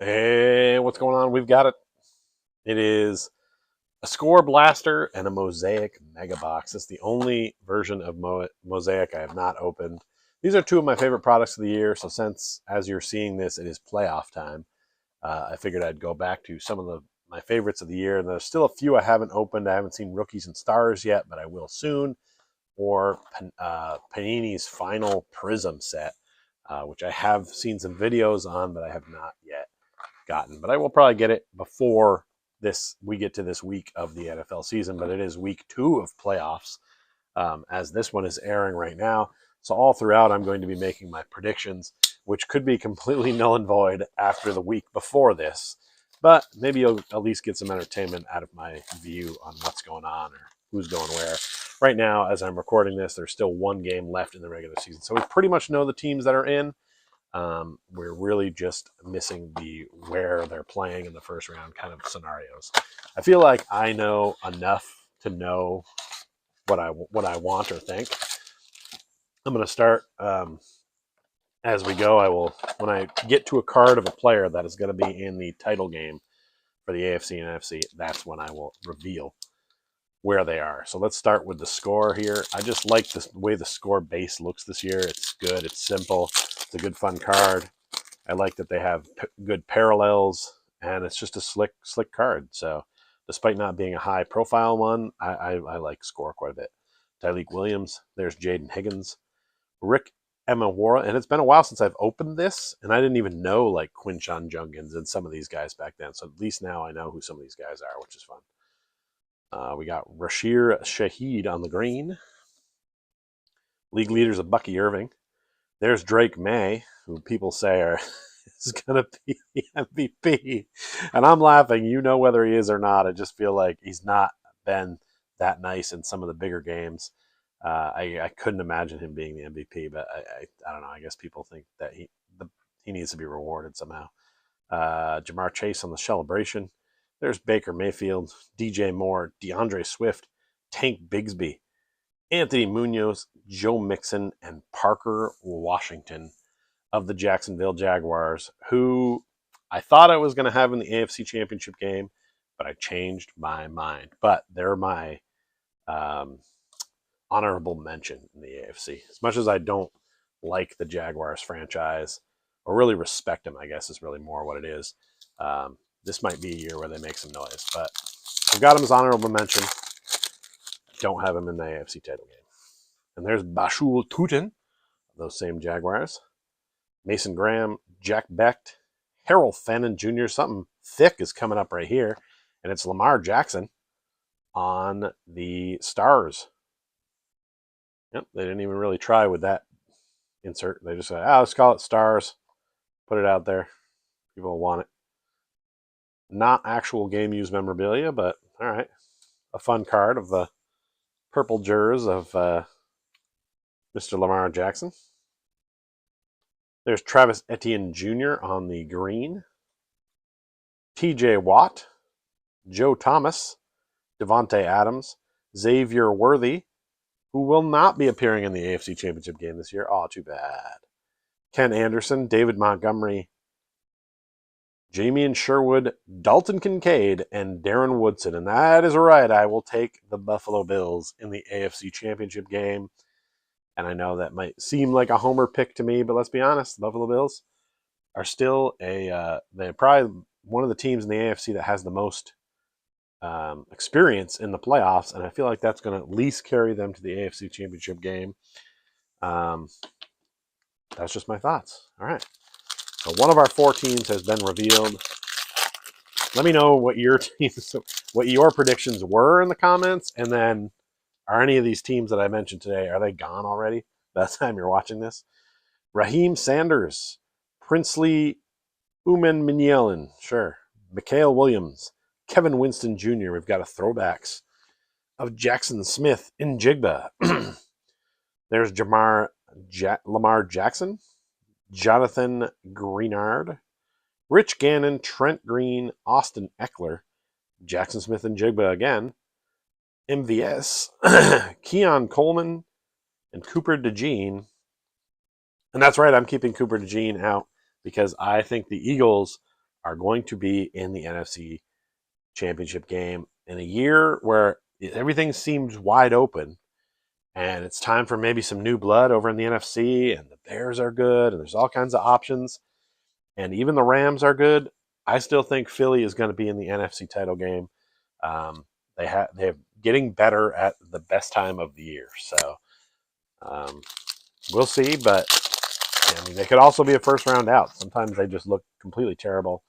Hey, what's going on? We've got it. It is a Score Blaster and a Mosaic Mega Box. It's the only version of Mosaic I have not opened. These are two of my favorite products of the year. So since, as you're seeing this, it is playoff time, I figured I'd go back to some of my favorites of the year. And there's still a few I haven't opened. I haven't seen Rookies and Stars yet, but I will soon. Or Panini's Final Prism set, which I have seen some videos on, but I have not yet gotten. But I will probably get it before we get to this week of the NFL season. But it is week 2 of playoffs, as this one is airing right now. So all throughout, I'm going to be making my predictions, which could be completely null and void after the week before this. But maybe you'll at least get some entertainment out of my view on what's going on or who's going where. Right now, as I'm recording this, there's still one game left in the regular season. So we pretty much know the teams that are in. We're really just missing the where they're playing in the first round kind of scenarios. I feel like I know enough to know what I want or think. I'm going to start as we go. I will, when I get to a card of a player that is going to be in the title game for the AFC and NFC, that's when I will reveal where they are. So let's start with the score here. I just like the way the score base looks this year. It's good. It's simple. It's a good fun card. I like that they have good parallels, and it's just a slick card. So despite not being a high profile one, I like score quite a bit. Tyleik Williams. There's Jaden Higgins. Rick Emawara. And it's been a while since I've opened this, and I didn't even know like Quinshon Jungans and some of these guys back then. So at least now I know who some of these guys are, which is fun. We got Rashir Shaheed on the green. League leaders of Bucky Irving. There's Drake May, who people say is going to be the MVP. And I'm laughing. You know whether he is or not. I just feel like he's not been that nice in some of the bigger games. I couldn't imagine him being the MVP, but I don't know. I guess people think that he needs to be rewarded somehow. Jamar Chase on the celebration. There's Baker Mayfield, DJ Moore, DeAndre Swift, Tank Bigsby, Anthony Munoz, Joe Mixon, and Parker Washington of the Jacksonville Jaguars, who I thought I was going to have in the AFC Championship game, but I changed my mind. But they're my honorable mention in the AFC. As much as I don't like the Jaguars franchise, or really respect them, I guess is really more what it is. This might be a year where they make some noise, but I've got him as honorable mention. Don't have him in the AFC title game. And there's Bashul Tutin, those same Jaguars. Mason Graham, Jack Becht, Harold Fenton Jr. Something thick is coming up right here, and it's Lamar Jackson on the Stars. Yep, they didn't even really try with that insert. They just said, let's call it Stars. Put it out there. People will want it. Not actual game used memorabilia, but all right. A fun card of the purple jers of Mr. Lamar Jackson. There's Travis Etienne Jr. on the green. TJ Watt, Joe Thomas, Devontae Adams, Xavier Worthy, who will not be appearing in the AFC Championship game this year. Oh, too bad. Ken Anderson, David Montgomery, Jamian Sherwood, Dalton Kincaid, and Darren Woodson. And that is right. I will take the Buffalo Bills in the AFC Championship game. And I know that might seem like a homer pick to me, but let's be honest. The Buffalo Bills are still they're probably one of the teams in the AFC that has the most experience in the playoffs. And I feel like that's going to at least carry them to the AFC Championship game. That's just my thoughts. All right. So one of our 4 teams has been revealed. Let me know what your predictions were in the comments, and then are any of these teams that I mentioned today, are they gone already by the time you're watching this? Raheem Sanders, Princely Umanmielen, sure. Mikael Williams, Kevin Winston Jr. We've got a throwbacks of Jackson Smith in Jigba. There's Lamar Jackson, Jonathan Greenard, Rich Gannon, Trent Green, Austin Eckler, Jackson Smith and Jigba again, MVS, Keon Coleman, and Cooper DeJean. And that's right, I'm keeping Cooper DeJean out because I think the Eagles are going to be in the NFC Championship game in a year where everything seems wide open. And it's time for maybe some new blood over in the NFC, and the Bears are good, and there's all kinds of options. And even the Rams are good. I still think Philly is going to be in the NFC title game. They're getting better at the best time of the year. So we'll see, but I mean, they could also be a first round out. Sometimes they just look completely terrible.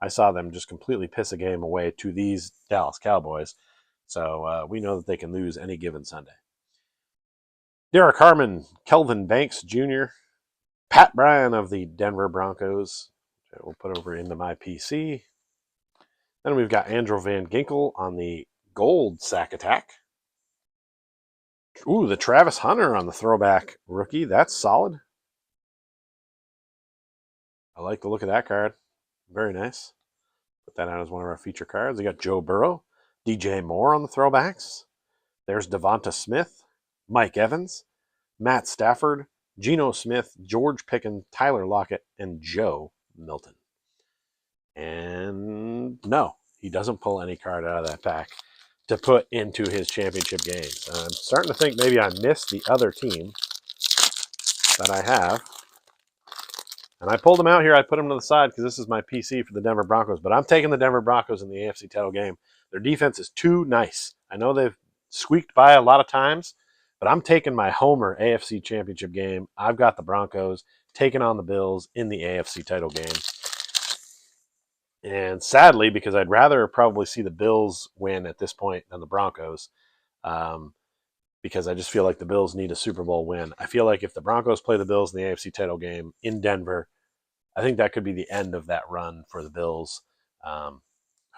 I saw them just completely piss a game away to these Dallas Cowboys. So we know that they can lose any given Sunday. Derek Harmon, Kelvin Banks Jr., Pat Bryan of the Denver Broncos. We'll put over into my PC. Then we've got Andrew Van Ginkel on the gold sack attack. Ooh, the Travis Hunter on the throwback rookie. That's solid. I like the look of that card. Very nice. Put that out as one of our feature cards. We got Joe Burrow, DJ Moore on the throwbacks. There's Devonta Smith, Mike Evans, Matt Stafford, Geno Smith, George Pickens, Tyler Lockett, and Joe Milton. And no, he doesn't pull any card out of that pack to put into his championship games. I'm starting to think maybe I missed the other team that I have. And I pulled them out here. I put them to the side because this is my PC for the Denver Broncos. But I'm taking the Denver Broncos in the AFC title game. Their defense is too nice. I know they've squeaked by a lot of times, but I'm taking my homer AFC championship game. I've got the Broncos taking on the Bills in the AFC title game. And sadly, because I'd rather probably see the Bills win at this point than the Broncos, because I just feel like the Bills need a Super Bowl win. I feel like if the Broncos play the Bills in the AFC title game in Denver, I think that could be the end of that run for the Bills,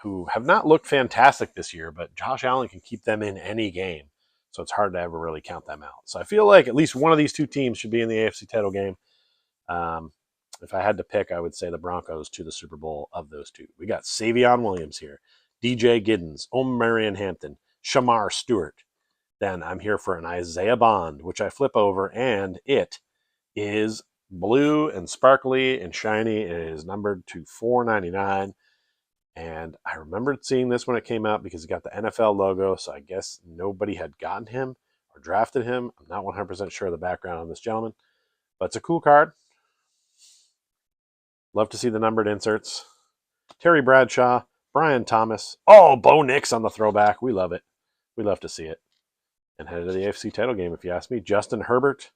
who have not looked fantastic this year, but Josh Allen can keep them in any game. So it's hard to ever really count them out. So I feel like at least one of these two teams should be in the AFC title game. If I had to pick, I would say the Broncos to the Super Bowl of those two. We got Savion Williams here, DJ Giddens, Omarion Hampton, Shamar Stewart. Then I'm here for an Isaiah Bond, which I flip over, and it is blue and sparkly and shiny. It is numbered to 499. And I remembered seeing this when it came out because it got the NFL logo, so I guess nobody had gotten him or drafted him. I'm not 100% sure of the background on this gentleman, but it's a cool card. Love to see the numbered inserts. Terry Bradshaw, Brian Thomas. Oh, Bo Nix on the throwback. We love it. We love to see it. And headed to the AFC title game, if you ask me. Justin Herbert,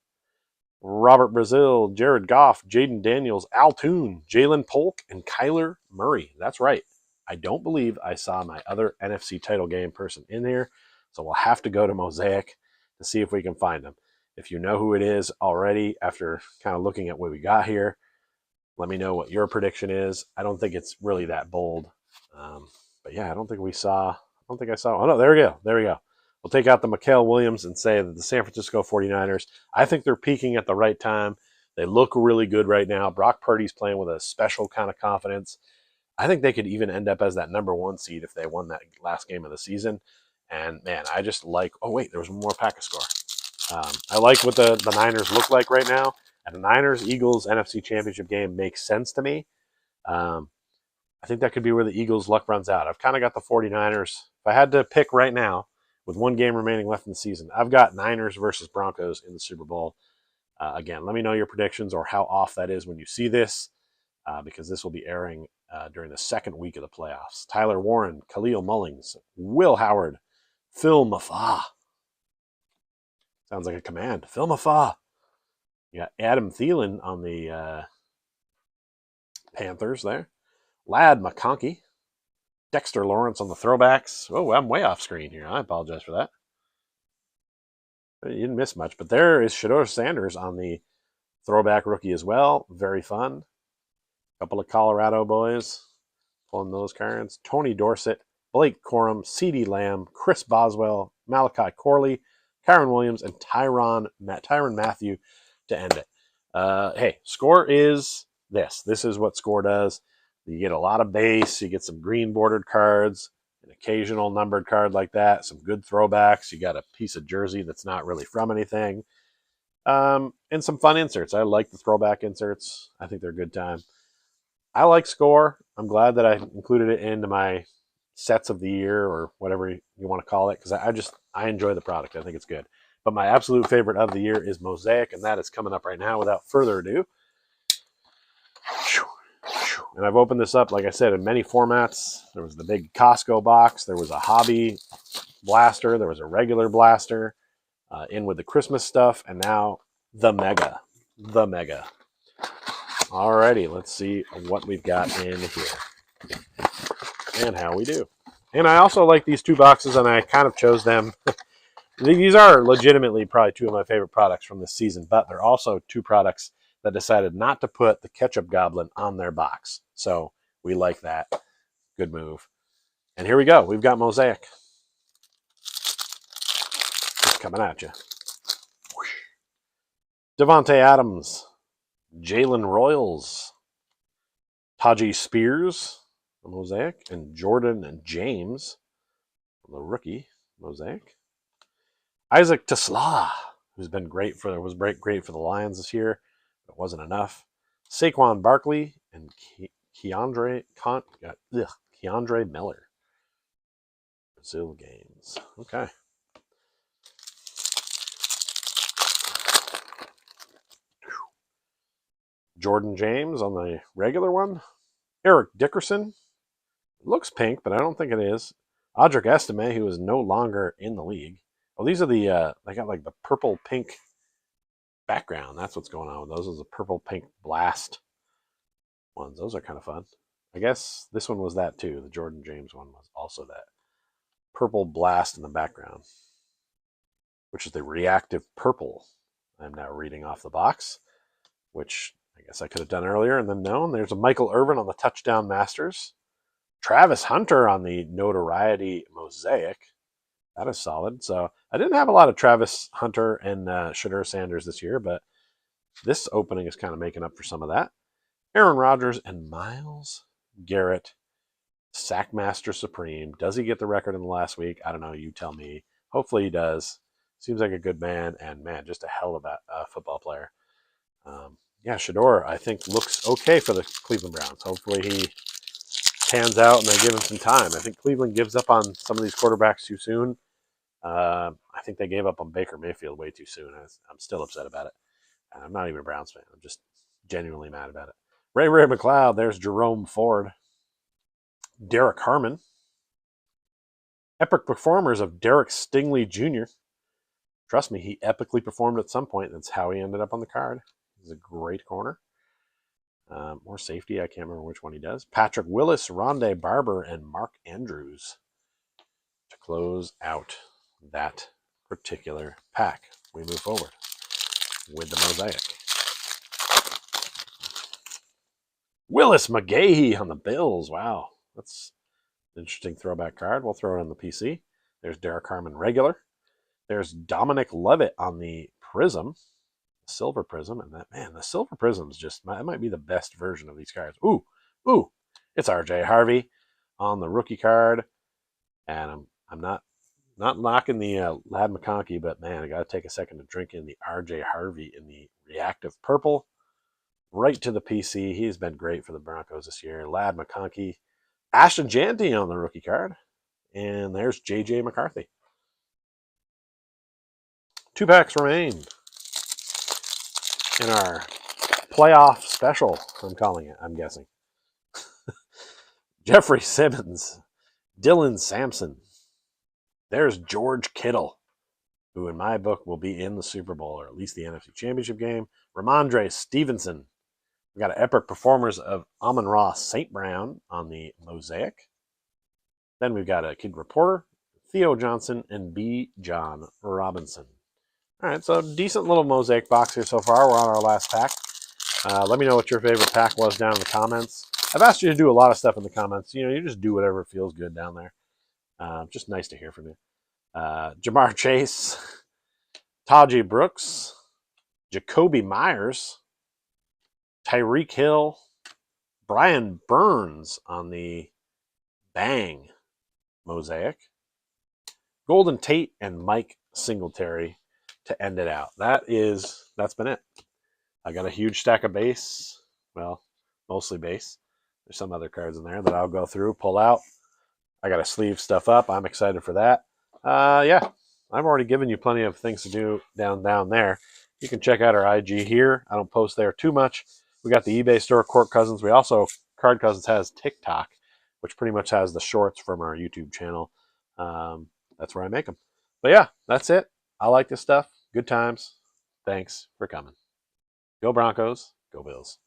Robert Brazil, Jared Goff, Jaden Daniels, Al Toon, Jalen Polk, and Kyler Murray. That's right. I don't believe I saw my other NFC title game person in here, so we'll have to go to Mosaic to see if we can find him. If you know who it is already after kind of looking at what we got here, let me know what your prediction is. I don't think it's really that bold. But yeah, I don't think I saw. Oh, no, there we go. There we go. We'll take out the Mikael Williams and say that the San Francisco 49ers, I think they're peaking at the right time. They look really good right now. Brock Purdy's playing with a special kind of confidence. I think they could even end up as that number one seed if they won that last game of the season. And man, I just like, oh wait, there was one more pack of score. I like what the Niners look like right now. And the Niners-Eagles NFC Championship game makes sense to me. I think that could be where the Eagles' luck runs out. I've kind of got the 49ers. If I had to pick right now, with one game remaining left in the season, I've got Niners versus Broncos in the Super Bowl. Again, let me know your predictions or how off that is when you see this, because this will be airing during the second week of the playoffs. Tyler Warren, Khalil Mullings, Will Howard, Phil Mafah. Sounds like a command. Phil Mafah. You got Adam Thielen on the Panthers there. Lad McConkey. Dexter Lawrence on the throwbacks. Oh, I'm way off screen here. I apologize for that. You didn't miss much, but there is Shedeur Sanders on the throwback rookie as well. Very fun. A couple of Colorado boys pulling those cards. Tony Dorsett, Blake Corum, CeeDee Lamb, Chris Boswell, Malachi Corley, Kyron Williams, and Tyrann Mathieu to end it. Hey, score is this. This is what score does. You get a lot of base. You get some green bordered cards, an occasional numbered card like that, some good throwbacks. You got a piece of jersey that's not really from anything, and some fun inserts. I like the throwback inserts. I think they're a good time. I like Score. I'm glad that I included it into my sets of the year or whatever you want to call it because I enjoy the product. I think it's good. But my absolute favorite of the year is Mosaic, and that is coming up right now. Without further ado, and I've opened this up, like I said, in many formats. There was the big Costco box. There was a hobby blaster. There was a regular blaster in with the Christmas stuff. And now the Mega. The Mega. Alrighty, let's see what we've got in here and how we do. And I also like these two boxes, and I kind of chose them. These are legitimately probably two of my favorite products from this season, but they're also two products that decided not to put the Ketchup Goblin on their box. So we like that. Good move. And here we go. We've got Mosaic. It's coming at you. Devontae Adams, Jalen Royals, Taji Spears, the Mosaic, and Jordan and James, the rookie Mosaic. Isaac Tesla, who's been great for the Lions this year, but wasn't enough. Saquon Barkley and Keandre Miller. Brazil games. Okay. Jordan James on the regular one. Eric Dickerson. It looks pink, but I don't think it is. Audric Estime, who is no longer in the league. Oh, these are the, they got like the purple pink background. That's what's going on with those. Those are the purple pink blast ones. Those are kind of fun. I guess this one was that too. The Jordan James one was also that purple blast in the background, which is the reactive purple. I'm now reading off the box, which I guess I could have done earlier and then known. There's a Michael Irvin on the Touchdown Masters. Travis Hunter on the Notoriety Mosaic. That is solid. So I didn't have a lot of Travis Hunter and Shadur Sanders this year, but this opening is kind of making up for some of that. Aaron Rodgers and Myles Garrett, Sackmaster Supreme. Does he get the record in the last week? I don't know. You tell me. Hopefully he does. Seems like a good man, and man, just a hell of a football player. Yeah, Shador, I think, looks okay for the Cleveland Browns. Hopefully he pans out and they give him some time. I think Cleveland gives up on some of these quarterbacks too soon. I think they gave up on Baker Mayfield way too soon. I'm still upset about it. I'm not even a Browns fan. I'm just genuinely mad about it. Ray McLeod, there's Jerome Ford. Derek Harmon. Epic performers of Derek Stingley Jr. Trust me, he epically performed at some point. That's how he ended up on the card. He's a great corner. More safety. I can't remember which one he does. Patrick Willis, Rondé Barber, and Mark Andrews to close out that particular pack. We move forward with the Mosaic. Willis McGahee on the Bills. Wow. That's an interesting throwback card. We'll throw it on the PC. There's Derek Harmon regular. There's Dominic Levitt on the Prism. Silver Prism. And that, man, the Silver Prism's just, that might be the best version of these cards. Ooh. It's RJ Harvey on the rookie card. And I'm not knocking the Lad McConkey, but man, I got to take a second to drink in the RJ Harvey in the reactive purple. Right to the PC. He's been great for the Broncos this year. Lad McConkey. Ashton Janty on the rookie card. And there's JJ McCarthy. 2 packs remain in our playoff special, I'm calling it, I'm guessing. Jeffrey Simmons. Dylan Sampson. There's George Kittle, who in my book will be in the Super Bowl, or at least the NFC Championship game. Ramondre Stevenson. We got epic performers of Amon-Ra St. Brown on the Mosaic. Then we've got a Kid Reporter, Theo Johnson, and B. John Robinson. All right, so decent little Mosaic box here so far. We're on our last pack. Let me know what your favorite pack was down in the comments. I've asked you to do a lot of stuff in the comments. You know, you just do whatever feels good down there. Just nice to hear from you. Jamar Chase, Taji Brooks, Jacoby Myers, Tyreek Hill, Brian Burns on the Bang Mosaic, Golden Tate, and Mike Singletary to end it out. That's been it. I got a huge stack of base. Well, mostly base. There's some other cards in there that I'll go through, pull out. I got to sleeve stuff up. I'm excited for that. Yeah, I've already given you plenty of things to do down there. You can check out our IG here. I don't post there too much. We got the eBay store, Court Cousins. We also, Card Cousins has TikTok, which pretty much has the shorts from our YouTube channel. That's where I make them. But yeah, that's it. I like this stuff. Good times. Thanks for coming. Go Broncos. Go Bills.